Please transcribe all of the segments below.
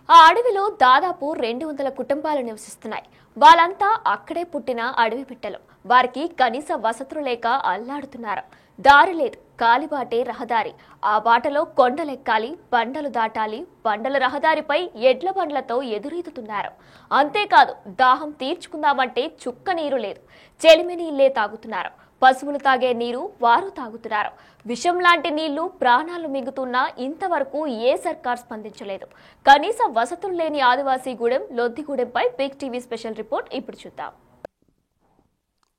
ఆ అడవిలో దాదాపు 200 కుటుంబాలు నివసిస్తున్నాయి. వాళ్ళంతా అక్కడే పుట్టిన అడవి బిడ్డలు. వారికి కనీస వసతులు లేక అల్లాడుతున్నారు. దారి లేదు, కాలిబాటే రహదారి. ఆ బాటలో కొండలెక్కాలి, బండలు దాటాలి. బండల రహదారిపై ఎడ్ల బండ్లతో ఎదురీదుతున్నారు. అంతేకాదు, దాహం తీర్చుకుందామంటే చుక్క నీరు లేదు. చెలిమి నీళ్లే తాగుతున్నారు. పశువులు తాగే నీరు వారు తాగుతున్నారు. విషం లాంటి నీళ్లు ప్రాణాలు మింగుతున్నా ఇంతవరకు ఏ సర్కార్ స్పందించలేదు. కనీస వసతులు లేని ఆదివాసీగూడెం లొద్దిగూడెంపై బిగ్ టీవీ స్పెషల్ రిపోర్ట్ ఇప్పుడు చూద్దాం.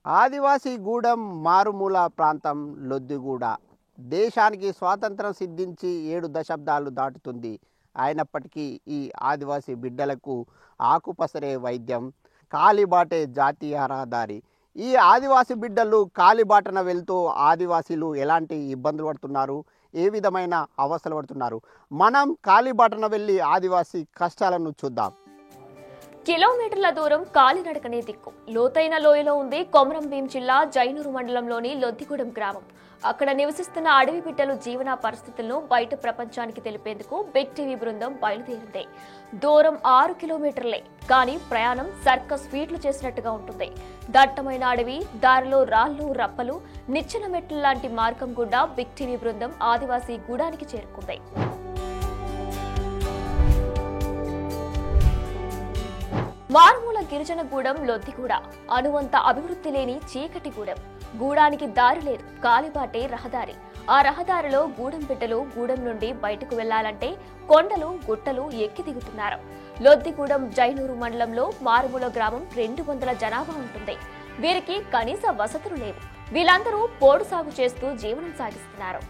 ఆదివాసీగూడెం మారుమూల ప్రాంతం లొద్దిగూడ దేశానికి స్వాతంత్రం సిద్ధించి 7 దశాబ్దాలు దాటుతుంది. అయినప్పటికీ ఈ ఆదివాసీ బిడ్డలకు ఆకుపసరే వైద్యం, కాలిబాటే జాతీయ రహదారి. ఈ ఆదివాసీ బిడ్డలు కాలిబాటన వెళ్తూ ఆదివాసీలు ఎలాంటి ఇబ్బందులు పడుతున్నారు, ఏ విధమైన అవస్థలు పడుతున్నారు, మనం కాలిబాటన వెళ్ళి ఆదివాసీ కష్టాలను చూద్దాం. కిలోమీటర్ల దూరం కాలినడకనే దిక్కు. లోతైన లోయలో ఉంది కొమరంభీం జిల్లా జైనూరు మండలంలోని లొద్దిగూడెం గ్రామం. అక్కడ నివసిస్తున్న అడవి బిడ్డలు జీవన పరిస్థితులను బయట ప్రపంచానికి తెలిపేందుకు బిగ్ టీవీ బృందం బయలుదేరింది. దూరం 6 కిలోమీటర్లే, కానీ ప్రయాణం సర్కస్ ఫీట్లు చేసినట్టుగా ఉంటుంది. దట్టమైన అడవి, దారిలో రాళ్లు రప్పలు, నిచ్చెన మెట్లు లాంటి మార్గం గుండా బిగ్ టీవీ బృందం ఆదివాసీ గూడానికి చేరుకుంది. మారుమూల గిరిజన గూడెం లొద్దిగూడ అనువంత అభివృద్ధి లేని చీకటి గూడెం. గూడానికి దారి లేదు, కాలిబాటే రహదారి. ఆ రహదారిలో గూడెం బిడ్డలు గూడెం నుండి బయటకు వెళ్లాలంటే కొండలు గుట్టలు ఎక్కి దిగుతున్నారు. లొద్దిగూడెం జైనూరు మండలంలో మారుమూల గ్రామం 200 జనాభా ఉంటుంది. వీరికి కనీస వసతులు లేవు. వీళ్ళందరూ పోడు సాగు చేస్తూ జీవనం సాగిస్తున్నారు.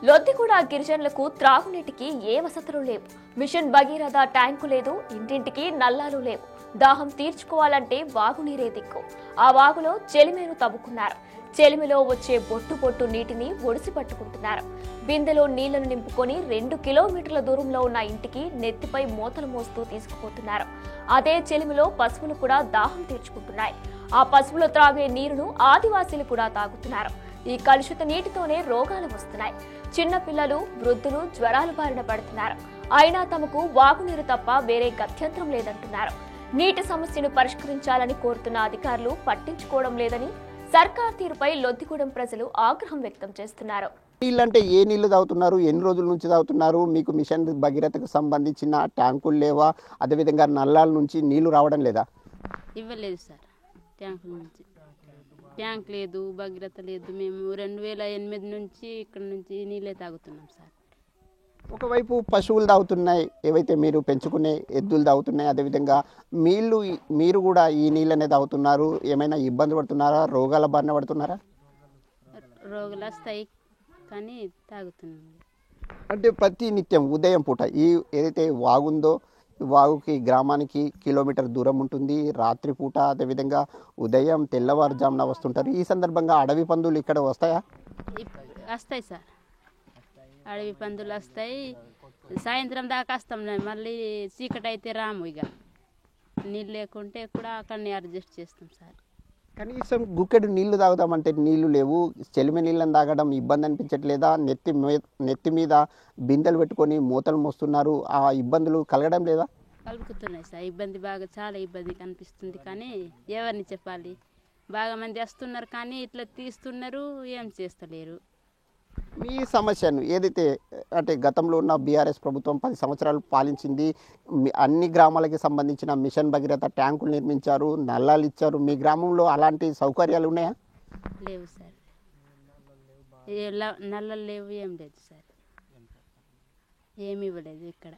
లొద్దిగూడ గిరిజనులకు త్రాగునీటికి ఏ వసతులు లేవు. మిషన్ భగీరథ ట్యాంకు లేదు, ఇంటింటికి నల్లాలు లేవు. దాహం తీర్చుకోవాలంటే వాగునీరే దిక్కు. ఆ వాగులో చెలిమేను తవ్వుకున్నారు. చెలిమిలో వచ్చే బొట్టు బొట్టు నీటిని ఒడిసి పట్టుకుంటున్నారు. బిందెలో నీళ్లను నింపుకొని 2 కిలోమీటర్ల దూరంలో ఉన్న ఇంటికి నెత్తిపై మూతలు మోస్తూ తీసుకుపోతున్నారు. అదే చెలిమిలో పశువులు కూడా దాహం తీర్చుకుంటున్నాయి. ఆ పశువులు త్రాగే నీరును ఆదివాసీలు కూడా తాగుతున్నారు. ఈ కలుషిత నీటితోనే రోగాలు వస్తున్నాయి. చిన్న పిల్లలు, వృద్ధులు జ్వరాలు బారిన పడుతున్నారు. అయినా తమకు వాగునీరు తప్ప వేరే గత్యంతరం లేదంటున్నారు. నీటి సమస్యను పరిష్కరించాలని కోరుతున్న అధికారులు పట్టించుకోవడం లేదని సర్కార్ తీరుపై లొద్దిగూడెం ప్రజలు ఆగ్రహం వ్యక్తం చేస్తున్నారు. నీళ్ళంటే ఏ నీళ్లు తాగుతున్నారు, ఎన్ని రోజుల నుంచి తాగుతున్నారు, మీకు మిషన్ భగీరథకు సంబంధించిన ట్యాంకులు లేవా, అదేవిధంగా నల్లాల నుంచి నీళ్లు రావడం లేదా? ఇవ్వలేదు సార్, ట్యాంకుల నుంచి ట్యాంక్ లేదు, భగీరథ లేదు. మేము 2008 నుంచి ఇక్కడ నుంచి నీళ్ళే తాగుతున్నాం సార్. ఒకవైపు పశువులు తాగుతున్నాయి, ఏవైతే మీరు పెంచుకునే ఎద్దులు తాగుతున్నాయి, అదేవిధంగా మీరు కూడా ఈ నీళ్ళనే తాగుతున్నారు. ఏమైనా ఇబ్బంది పడుతున్నారా, రోగాల బారిన పడుతున్నారా? రోగాలు వస్తాయి కానీ తాగుతున్నాం. అంటే ప్రతి నిత్యం ఉదయం పూట ఈ ఏదైతే వాగుందో వాగుకి గ్రామానికి కిలోమీటర్ దూరం ఉంటుంది. రాత్రిపూట అదేవిధంగా ఉదయం తెల్లవారుజామున వస్తుంటారు. ఈ సందర్భంగా అడవి పందులు ఇక్కడ వస్తాయా? వస్తాయి సార్, అడవి పందులు వస్తాయి. సాయంత్రం దాకా వస్తాం, మళ్ళీ చీకటి అయితే రాము. ఇక నీళ్ళు లేకుంటే కూడా అక్కడనే అడ్జస్ట్ చేస్తాం సార్. కనీసం గుక్కెడు నీళ్లు తాగుదామంటే నీళ్లు లేవు. చెలిమి నీళ్ళని తాగడం ఇబ్బంది అనిపించట్లేదా? నెత్తి మీద బిందెలు పెట్టుకొని మూతలు మోస్తున్నారు. ఆ ఇబ్బందులు కలగడం లేదా? కలుగుతున్నాయి సార్, ఇబ్బంది బాగా, చాలా ఇబ్బంది కనిపిస్తుంది. కానీ ఎవరిని చెప్పాలి, బాగా మంది వస్తున్నారు కానీ ఇట్లా తీస్తున్నారు, ఏం చేస్తలేరు. మీ సమస్యను ఏదైతే అంటే గతంలో ఉన్న బీఆర్ఎస్ ప్రభుత్వం 10 సంవత్సరాలు పాలించింది. అన్ని గ్రామాలకి సంబంధించిన మిషన్ భగీరథ ట్యాంకులు నిర్మించారు, నల్లాలు ఇచ్చారు. మీ గ్రామంలో అలాంటి సౌకర్యాలు ఉన్నాయా? లేవు సార్, నల్లలు లేవు, ఏం లేదు సార్, ఏమి ఇవ్వలేదు ఇక్కడ.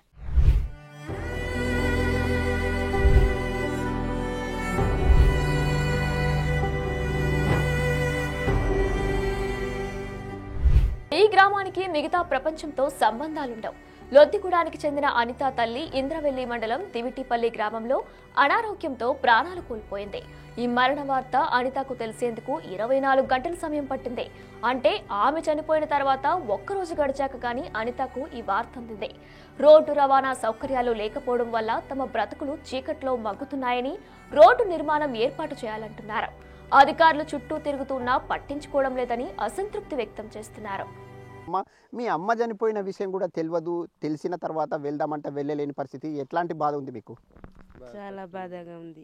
ఈ గ్రామానికి మిగతా ప్రపంచంతో సంబంధాలుండవు. లొద్దిగూడానికి చెందిన అనిత తల్లి ఇంద్రవెల్లి మండలం దివిటిపల్లి గ్రామంలో అనారోగ్యంతో ప్రాణాలు కోల్పోయింది. ఈ మరణ వార్త అనితకు తెలిసేందుకు 24 గంటల సమయం పట్టింది. అంటే ఆమె చనిపోయిన తర్వాత ఒక్కరోజు గడిచాక గానీ అనితకు ఈ వార్త అందింది. రోడ్డు రవాణా సౌకర్యాలు లేకపోవడం వల్ల తమ బ్రతుకులు చీకట్లో మగ్గుతున్నాయని రోడ్డు నిర్మాణం ఏర్పాటు చేయాలంటున్నారు. అధికారులు చుట్టూ తిరుగుతున్నా పట్టించుకోవడం లేదని అసంతృప్తి వ్యక్తం చేస్తున్నారు. అమ్మ మీ అమ్మ చనిపోయిన విషయం కూడా తెలియదు, తెలిసిన తర్వాత వెళ్దామంటే వెళ్ళలేని పరిస్థితి, ఎట్లాంటి బాధ ఉంది మీకు? చాలా బాధగా ఉంది.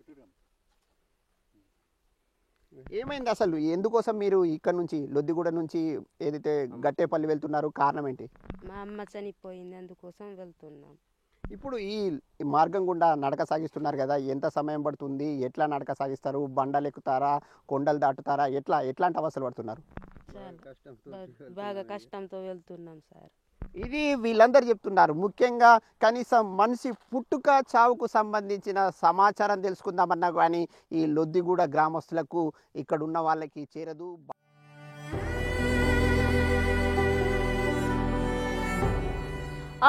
ఏమైంది అసలు? ఎందుకోసం మీరు ఇక్కడ నుంచి లొద్దిగూడ నుంచి ఏదైతే గట్టేపల్లి వెళ్తున్నారు, కారణం ఏంటి? మా అమ్మ చనిపోయింది, అందుకోసం వెళ్తున్నాం. ఇప్పుడు ఈ మార్గం గుండా నడక సాగిస్తున్నారు కదా, ఎంత సమయం పడుతుంది? ఎట్లా నడక సాగిస్తారు? బండలు ఎక్కుతారా, కొండలు దాటుతారా, ఎట్లాంటి అవస్థలు పడుతున్నారు? బాగా కష్టంతో వెళ్తున్నాం సార్. ఇది వీళ్ళందరూ చెప్తున్నారు. ముఖ్యంగా కనీసం మనిషి పుట్టుక చావుకు సంబంధించిన సమాచారం తెలుసుకుందామన్నా కానీ ఈ లొద్దిగూడ గ్రామస్తులకు, ఇక్కడ ఉన్న వాళ్ళకి చేరదు.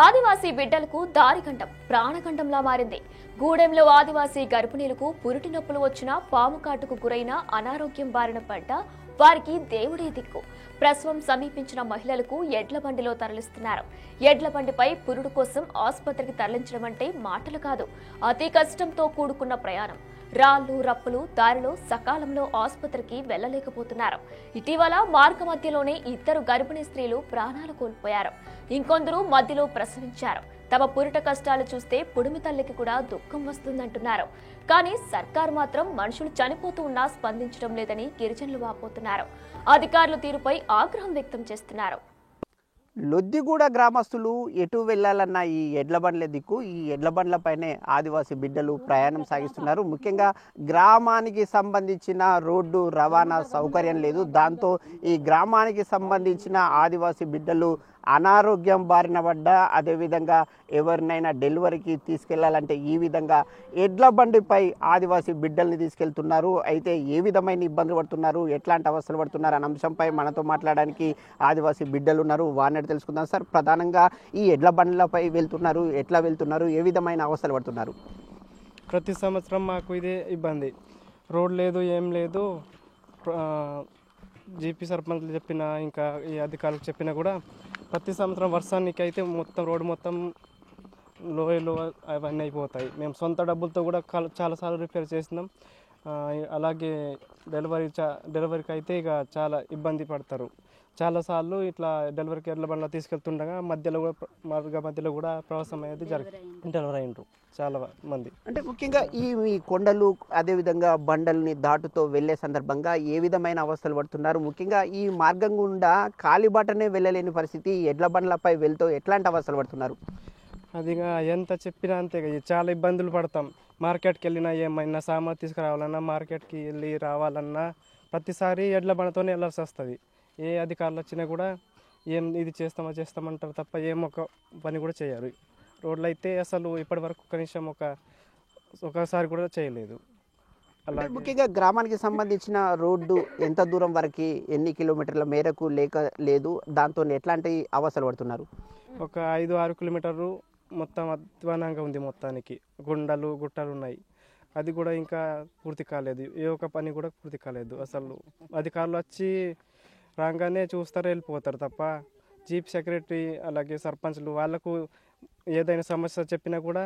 ఆదివాసీ బిడ్డలకు దారికంఠం ప్రాణకంఠంలా మారింది. గూడెంలో ఆదివాసీ గర్భిణీలకు పురిటి నొప్పులు వచ్చినా, పాము కాటుకు గురైన అనారోగ్యం బారిన పడ్డ వారికి దేవుడే దిక్కు. ప్రసవం సమీపించిన మహిళలకు ఎడ్ల బండిలో తరలిస్తున్నారు. ఎడ్ల బండిపై పురుడు కోసం ఆసుపత్రికి తరలించడం అంటే మాటలు కాదు, అతి కష్టంతో కూడుకున్న ప్రయాణం. రాళ్లు రప్పులు దారిలో సకాలంలో ఆసుపత్రికి వెళ్లలేకపోతున్నారు. ఇటీవల మార్గ మధ్యలోనే 2 గర్భిణీ స్త్రీలు ప్రాణాలు కోల్పోయారు. ఇంకొందరు మధ్యలో ప్రసవించారు. తమ పురిట కష్టాలు చూస్తే పుడిమి తల్లికి కూడా దుఃఖం వస్తుందంటున్నారు. కానీ సర్కారు మాత్రం మనుషులు చనిపోతూ ఉన్నా స్పందించడం లేదని గిరిజనులు వాపోతున్నారు. అధికారుల తీరుపై ఆగ్రహం వ్యక్తం చేస్తున్నారు. లొద్దిగూడ గ్రామస్తులు ఎటు వెళ్ళాలన్న ఈ ఎడ్ల బండ్ల దిక్కు, ఈ ఎడ్ల బండ్లపైనే ఆదివాసీ బిడ్డలు ప్రయాణం సాగిస్తున్నారు. ముఖ్యంగా గ్రామానికి సంబంధించిన రోడ్డు రవాణా సౌకర్యం లేదు. దాంతో ఈ గ్రామానికి సంబంధించిన ఆదివాసీ బిడ్డలు అనారోగ్యం బారిన పడ్డ, అదేవిధంగా ఎవరినైనా డెలివరీకి తీసుకెళ్లాలంటే ఈ విధంగా ఎడ్ల బండిపై ఆదివాసీ బిడ్డల్ని తీసుకెళ్తున్నారు. అయితే ఏ విధమైన ఇబ్బందులు పడుతున్నారు, ఎట్లాంటి అవస్థలు పడుతున్నారు అనే అంశంపై మనతో మాట్లాడడానికి ఆదివాసీ బిడ్డలు ఉన్నారు. వారిని తెలుసుకుందాం. సార్, ప్రధానంగా ఈ ఎడ్ల బండ్లపై వెళ్తున్నారు, ఎట్లా వెళ్తున్నారు, ఏ విధమైన అవస్థలు పడుతున్నారు? ప్రతి సంవత్సరం మాకు ఇదే ఇబ్బంది. రోడ్ లేదు, ఏం లేదు. జీపీ సర్పంచ్లు చెప్పినా, ఇంకా ఈ అధికారులకు చెప్పినా కూడా ప్రతి సంవత్సరం వర్షానికి అయితే మొత్తం రోడ్డు మొత్తం లోయలు అవన్నీ అయిపోతాయి. మేము సొంత డబ్బులతో కూడా చాలాసార్లు రిపేర్ చేసినాం. అలాగే డెలివరీకి అయితే ఇక చాలా ఇబ్బంది పడతారు. చాలాసార్లు ఇట్లా డెలివరీకి ఎడ్ల బండ్లో తీసుకెళ్తుండగా మధ్యలో కూడా ప్రవాసం అనేది డెలివరీ అయినరు చాలా మంది. అంటే ముఖ్యంగా ఈ కొండలు అదేవిధంగా బండల్ని దాటుతో వెళ్లే సందర్భంగా ఏ విధమైన అవస్థలు పడుతున్నారు? ముఖ్యంగా ఈ మార్గం గుండా కాలిబాటనే వెళ్ళలేని పరిస్థితి, ఎడ్ల బండ్లపై వెళ్తూ ఎట్లాంటి అవస్థలు పడుతున్నారు? అదిగా ఎంత చెప్పినా అంతే, చాలా ఇబ్బందులు పడతాం. మార్కెట్కి వెళ్ళినా, ఏమైనా సామాన్ తీసుకురావాలన్నా, మార్కెట్కి వెళ్ళి రావాలన్నా ప్రతిసారి ఎడ్ల బండతోనే వెళ్ళాల్సి వస్తుంది. ఏ అధికారులు వచ్చినా కూడా ఏం ఇది చేస్తామంటారు తప్ప ఏం ఒక పని కూడా చేయరు. రోడ్లు అయితే అసలు ఇప్పటి వరకు కనీసం ఒకసారి కూడా చేయలేదు. అలాగే ముఖ్యంగా గ్రామానికి సంబంధించిన రోడ్డు ఎంత దూరం వరకు, ఎన్ని కిలోమీటర్ల మేరకు లేదు, దాంతో ఎట్లాంటి అవస్థలు పడుతున్నారు? ఒక 5-6 కిలోమీటర్లు మొత్తం అధ్వానంగా ఉంది. మొత్తానికి గుట్టలు ఉన్నాయి. అది కూడా ఇంకా పూర్తి కాలేదు. ఏ ఒక్క పని కూడా పూర్తి కాలేదు. అసలు అధికారులు వచ్చి రాగానే చూస్తారు, వెళ్ళిపోతారు తప్ప చీఫ్ సెక్రటరీ అలాగే సర్పంచ్లు వాళ్ళకు ఏదైనా సమస్య చెప్పినా కూడా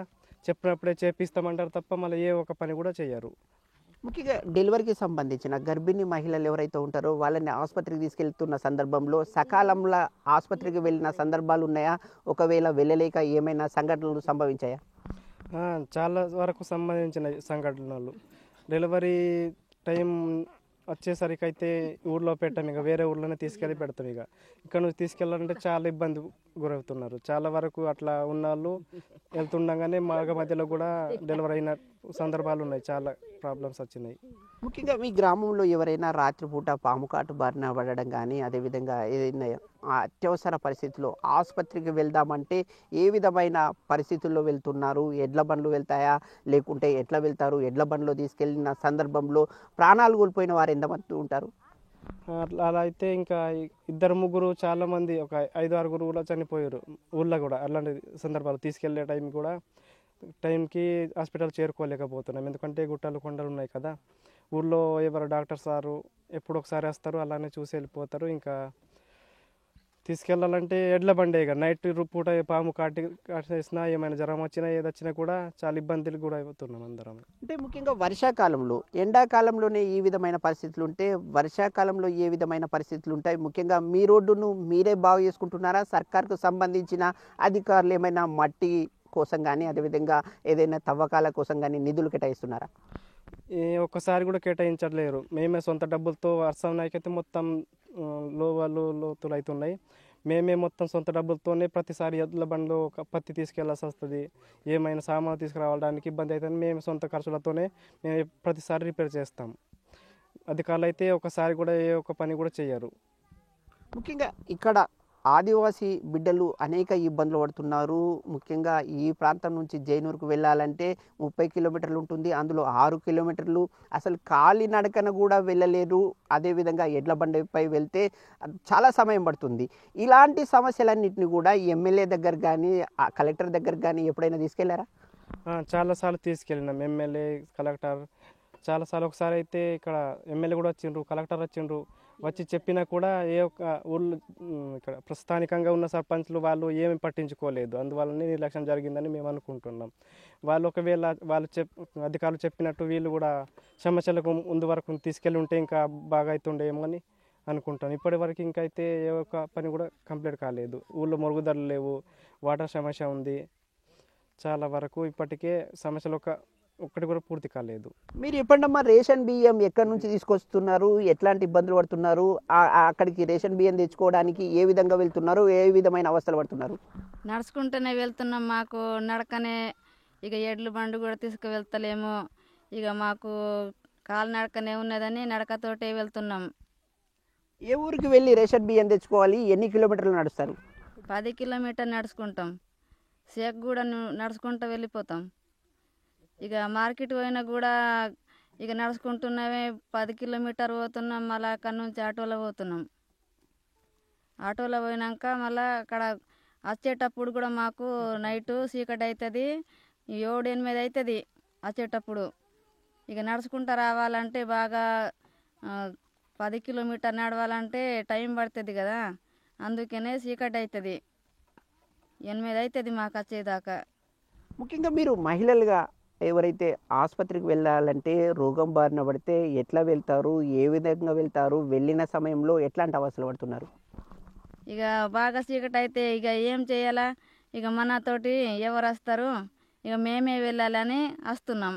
చెప్పినప్పుడే చేపిస్తామంటారు తప్ప మళ్ళీ ఏ ఒక్క పని కూడా చేయరు. ముఖ్యంగా డెలివరీకి సంబంధించిన గర్భిణీ మహిళలు ఎవరైతే ఉంటారో వాళ్ళని ఆసుపత్రికి తీసుకెళ్తున్న సందర్భంలో సకాలంలో ఆసుపత్రికి వెళ్ళిన సందర్భాలు ఉన్నాయా? ఒకవేళ వెళ్ళలేక ఏమైనా సంఘటనలు సంభవించాయా? చాలా వరకు సంబంధించిన సంఘటనలు. డెలివరీ టైం వచ్చేసరికి అయితే ఊళ్ళో పెట్టాం, ఇక వేరే ఊళ్ళోనే తీసుకెళ్ళి పెడతాం. ఇక్కడ నుంచి తీసుకెళ్ళాలంటే చాలా ఇబ్బంది గురవుతున్నారు. చాలా వరకు అట్లా ఉన్నవాళ్ళు వెళ్తుండగానే మధ్యలో కూడా డెలివరీ అయిన సందర్భాలు ఉన్నాయి. చాలా ప్రాబ్లమ్స్ వచ్చినాయి. ముఖ్యంగా మీ గ్రామంలో ఎవరైనా రాత్రిపూట పాము కాటు బారిన పడడం కానీ, అదేవిధంగా ఏదైనా అత్యవసర పరిస్థితుల్లో ఆసుపత్రికి వెళ్దామంటే ఏ విధమైన పరిస్థితుల్లో వెళ్తున్నారు? ఎడ్ల బండ్లు వెళ్తాయా, లేకుంటే ఎట్లా వెళ్తారు? ఎడ్ల బండ్లో తీసుకెళ్ళిన సందర్భంలో ప్రాణాలు కోల్పోయిన వారు ఎంతమంది ఉంటారు? అలా అయితే ఇంకా 2-3 చాలా మంది, ఒక 5-6 కూడా చనిపోయారు ఊళ్ళో కూడా. అలాంటి సందర్భాలు తీసుకెళ్లే టైంకి హాస్పిటల్ చేరుకోలేకపోతున్నాం. ఎందుకంటే గుట్టలు కొండలు ఉన్నాయి కదా. ఊళ్ళో ఎవరు డాక్టర్ సారు ఎప్పుడు ఒకసారి వస్తారు, అలానే చూసి వెళ్ళిపోతారు. ఇంకా తీసుకెళ్ళాలంటే ఎడ్ల బండే ఇక నైట్ పూట పాము కాటేసినా ఏమైనా జ్వరం వచ్చినా ఏది వచ్చినా కూడా చాలా ఇబ్బందులు కూడా అవుతున్నాం అందరం. అంటే ముఖ్యంగా వర్షాకాలంలో, ఎండాకాలంలోనే ఈ విధమైన పరిస్థితులు ఉంటే వర్షాకాలంలో ఏ విధమైన పరిస్థితులు ఉంటాయి? ముఖ్యంగా మీ రోడ్డును మీరే బాగు చేసుకుంటున్నారా? సర్కార్కు సంబంధించిన అధికారులు ఏమైనా మట్టి కోసం కానీ అదేవిధంగా ఏదైనా తవ్వకాల కోసం కానీ నిధులు కేటాయిస్తున్నారా? ఒక్కసారి కూడా కేటాయించట్లేరు. మేమే సొంత డబ్బులతో వర్షం నాకైతే మొత్తం లోతులు అవుతున్నాయి. మేమే మొత్తం సొంత డబ్బులతోనే ప్రతిసారి ఎడ్ల బండ్లో పత్తి తీసుకెళ్లాల్సి వస్తుంది. ఏమైనా సామాను తీసుకురావడానికి ఇబ్బంది అవుతుంది. మేము సొంత ఖర్చులతోనే మేము ప్రతిసారి రిపేర్ చేస్తాం. అధికారులు అయితే ఒకసారి కూడా ఏ ఒక్క పని కూడా చేయరు. ముఖ్యంగా ఇక్కడ ఆదివాసీ బిడ్డలు అనేక ఇబ్బందులు పడుతున్నారు. ముఖ్యంగా ఈ ప్రాంతం నుంచి జైనూరుకు వెళ్ళాలంటే 30 కిలోమీటర్లు ఉంటుంది. అందులో 6 కిలోమీటర్లు అసలు కాలినడకన కూడా వెళ్ళలేరు. అదేవిధంగా ఎడ్ల బండిపై వెళ్తే చాలా సమయం పడుతుంది. ఇలాంటి సమస్యలన్నింటినీ కూడా ఎమ్మెల్యే దగ్గర కానీ కలెక్టర్ దగ్గర కానీ ఎప్పుడైనా తీసుకెళ్లారా? చాలాసార్లు తీసుకెళ్ళినాం. ఎమ్మెల్యే, కలెక్టర్ చాలాసార్లు. ఒకసారి అయితే ఇక్కడ ఎమ్మెల్యే కూడా వచ్చిండ్రు, కలెక్టర్ వచ్చిండ్రు. వచ్చి చెప్పినా కూడా ఏ ఒక్క ఊళ్ళు ఇక్కడ ప్రస్థానికంగా ఉన్న సర్పంచ్లు వాళ్ళు ఏమి పట్టించుకోలేదు. అందువల్లనే నిర్లక్ష్యం జరిగిందని మేము అనుకుంటున్నాం. వాళ్ళు ఒకవేళ అధికారులు చెప్పినట్టు వీళ్ళు కూడా సమస్యలకు ముందు వరకు తీసుకెళ్ళి ఉంటే ఇంకా బాగా అవుతుండేమో అని అనుకుంటాను. ఇప్పటి వరకు ఇంకైతే ఏ ఒక్క పని కూడా కంప్లీట్ కాలేదు. ఊళ్ళో మరుగుదొడ్లు లేవు, వాటర్ సమస్య ఉంది. చాలా వరకు ఇప్పటికే సమస్యలు ఒక్కటి కూడా పూర్తి కాలేదు. మీరు ఎప్పుడమ్మా రేషన్ బియ్యం ఎక్కడి నుంచి తీసుకొస్తున్నారు? ఎట్లాంటి ఇబ్బందులు పడుతున్నారు? అక్కడికి రేషన్ బియ్యం తెచ్చుకోవడానికి ఏ విధంగా వెళ్తున్నారు? ఏ విధమైన అవస్థలు పడుతున్నారు? నడుచుకుంటూనే వెళ్తున్నాం. మాకు నడకనే ఇక ఎడ్ల బండి కూడా తీసుకువెళ్తలేము. ఇక మాకు కాలు నడకనే ఉన్నదని నడకతోటే వెళ్తున్నాం. ఏ ఊరికి వెళ్ళి రేషన్ బియ్యం తెచ్చుకోవాలి? ఎన్ని కిలోమీటర్లు నడుస్తారు? 10 కిలోమీటర్లు నడుచుకుంటాం. సేక్ కూడా నడుచుకుంటూ వెళ్ళిపోతాం. ఇక మార్కెట్ పోయినా కూడా ఇక నడుచుకుంటున్నామే 10 కిలోమీటర్ పోతున్నాం. మళ్ళీ అక్కడ నుంచి ఆటోలో పోతున్నాం. ఆటోలో పోయినాక మళ్ళీ అక్కడ వచ్చేటప్పుడు కూడా మాకు నైటు చీకటి అవుతుంది. 7-8 అవుతుంది వచ్చేటప్పుడు. ఇక నడుచుకుంటూ రావాలంటే బాగా 10 కిలోమీటర్ నడవాలంటే టైం పడుతుంది కదా. అందుకనే చీకటి అవుతుంది. 8 అవుతుంది మాకు వచ్చేదాకా. ముఖ్యంగా మీరు మహిళలుగా ఎవరైతే ఆసుపత్రికి వెళ్ళాలంటే రోగం బారిన పడితే ఎట్లా వెళ్తారు? ఏ విధంగా వెళ్తారు? వెళ్ళిన సమయంలో ఎట్లాంటి అవస్థలు పడుతున్నారు? ఇక బాగా చీకటి అయితే ఇక ఏం చేయాలా? ఇక మనతోటి ఎవరు వస్తారు? ఇక మేమే వెళ్ళాలని వస్తున్నాం.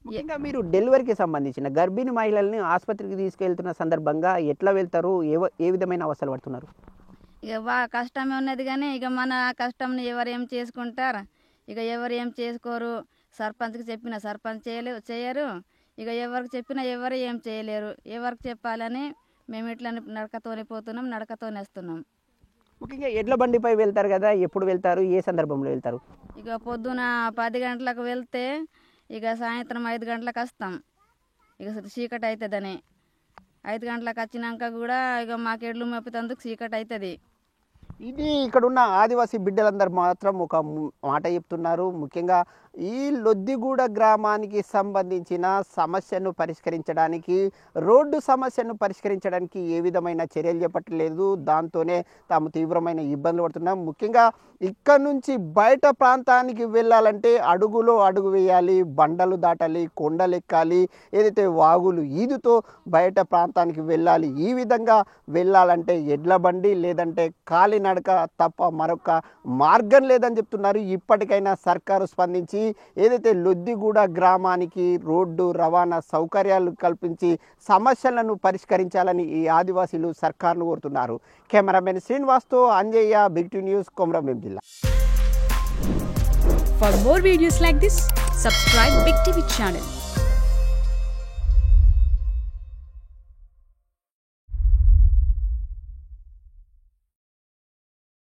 ముఖ్యంగా మీరు డెలివరీకి సంబంధించిన గర్భిణీ మహిళల్ని ఆసుపత్రికి తీసుకెళ్తున్న సందర్భంగా ఎట్లా వెళ్తారు? ఏ విధమైన అవస్థలు పడుతున్నారు? ఇక బాగా కష్టమే ఉన్నది కానీ ఇక మన కష్టంని ఎవరు ఏం చేసుకుంటారు? ఇక ఎవరు ఏం చేసుకోరు. సర్పంచ్కి చెప్పిన సర్పంచ్ చేయరు. ఇక ఎవరికి చెప్పినా ఎవరు ఏం చేయలేరు. ఎవరికి చెప్పాలని మేము ఇట్లా నడకతోనే పోతున్నాం, నడకతోనే వస్తున్నాం. ముఖ్యంగా ఎడ్ల బండిపై వెళ్తారు కదా, ఎప్పుడు వెళ్తారు? ఏ సందర్భంలో వెళ్తారు? ఇక పొద్దున 10 గంటలకు వెళ్తే ఇక సాయంత్రం 5 గంటలకు వస్తాం. ఇక చీకటి అవుతుందని 5 గంటలకు వచ్చినాక కూడా ఇక మాకు ఎడ్లు మేపుతందుకు చీకటి అవుతుంది. ఇది ఇక్కడున్న ఆదివాసీ బిడ్డలందరూ మాత్రం ఒక మాట చెప్తున్నారు. ముఖ్యంగా ఈ లొద్దిగూడ గ్రామానికి సంబంధించిన సమస్యను పరిష్కరించడానికి, రోడ్డు సమస్యను పరిష్కరించడానికి ఏ విధమైన చర్యలు చేపట్టలేదు. దాంతోనే తాము తీవ్రమైన ఇబ్బందులు పడుతున్నాం. ముఖ్యంగా ఇక్కడ నుంచి బయట ప్రాంతానికి వెళ్ళాలంటే అడుగులో అడుగు వేయాలి, బండలు దాటాలి, కొండలు ఎక్కాలి, ఏదైతే వాగులు ఈదుతో బయట ప్రాంతానికి వెళ్ళాలి. ఈ విధంగా వెళ్ళాలంటే ఎడ్ల బండి లేదంటే కాలినడక తప్ప మరొక మార్గం లేదని చెప్తున్నారు. ఇప్పటికైనా సర్కారు స్పందించి ఏదైతే లొద్దిగూడ గ్రామానికి రోడ్డు రవాణా సౌకర్యాలు కల్పించి సమస్యలను పరిష్కరించాలని ఈ ఆదివాసీలు సర్కారును కోరుతున్నారు. Cameraman శ్రీనివాస్తో Anjaiah, big T news, Komaram Bheem జిల్లా. For more videos like this, subscribe Big TV channel.